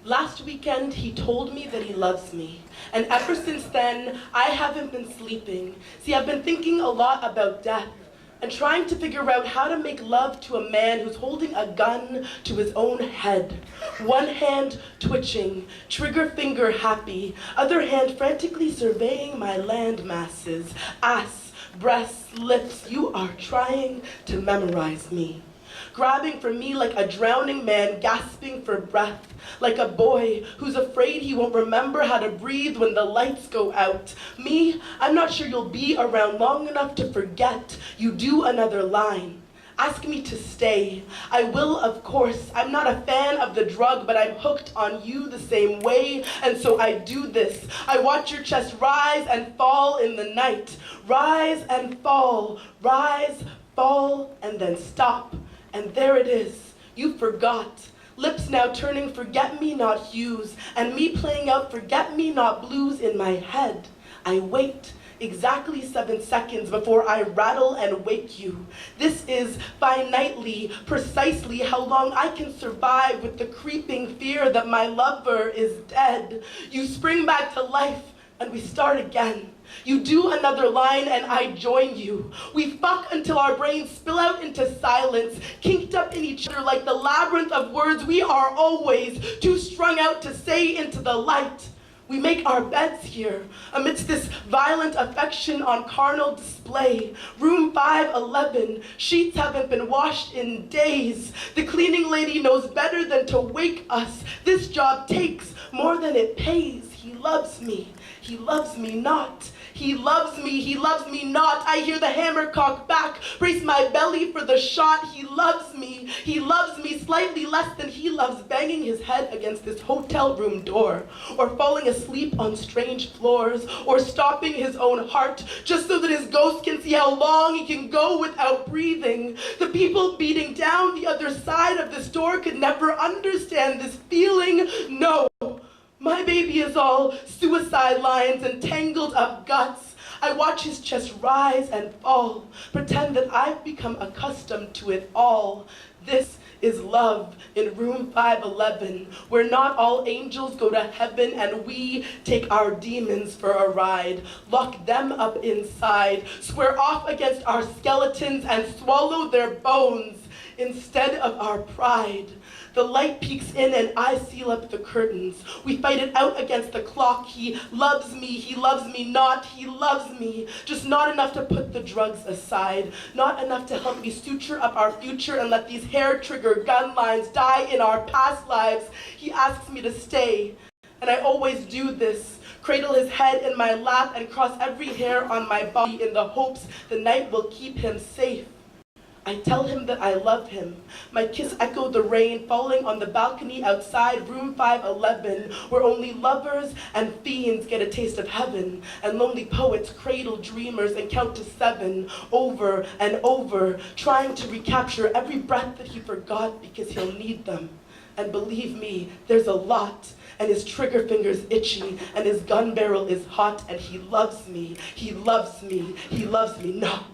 Last weekend, he told me that he loves me. And ever since then, I haven't been sleeping. See, I've been thinking a lot about death and trying to figure out how to make love to a man who's holding a gun to his own head. One hand twitching, trigger finger happy, other hand frantically surveying my land masses. Ass, breasts, lips, you are trying to memorize me. Grabbing for me like a drowning man gasping for breath, like a boy who's afraid he won't remember how to breathe when the lights go out. Me, I'm not sure you'll be around long enough to forget. You do another line. Ask me to stay. I will, of course. I'm not a fan of the drug, but I'm hooked on you the same way, and so I do this. I watch your chest rise and fall in the night. Rise and fall, rise, fall, and then stop. And there it is, you forgot. Lips now turning forget-me-not hues, and me playing out forget-me-not blues in my head. I wait exactly 7 seconds before I rattle and wake you. This is finitely, precisely how long I can survive with the creeping fear that my lover is dead. You spring back to life, and we start again. You do another line and I join you. We fuck until our brains spill out into silence, kinked up in each other like the labyrinth of words we are always too strung out to say into the light. We make our beds here, amidst this violent affection on carnal display. Room 511, sheets haven't been washed in days. The cleaning lady knows better than to wake us. This job takes more than it pays. He loves me not. He loves me not. I hear the hammer cock back, brace my belly for the shot. He loves me slightly less than he loves banging his head against this hotel room door, or falling asleep on strange floors, or stopping his own heart just so that his ghost can see how long he can go without breathing. The people beating down the other side of this door could never understand this feeling. No. My baby is all suicide lines and tangled up guts. I watch his chest rise and fall, pretend that I've become accustomed to it all. This is love in room 511, where not all angels go to heaven and we take our demons for a ride, lock them up inside, square off against our skeletons and swallow their bones instead of our pride. The light peeks in and I seal up the curtains. We fight it out against the clock. He loves me not. He loves me, just not enough to put the drugs aside, not enough to help me suture up our future and let these hair-trigger gun lines die in our past lives. He asks me to stay, and I always do this. Cradle his head in my lap and cross every hair on my body in the hopes the night will keep him safe. I tell him that I love him. My kiss echoed the rain falling on the balcony outside room 511, where only lovers and fiends get a taste of heaven, and lonely poets cradle dreamers and count to 7 over and over, trying to recapture every breath that he forgot because he'll need them. And believe me, there's a lot, and his trigger finger's itchy, and his gun barrel is hot, and he loves me not.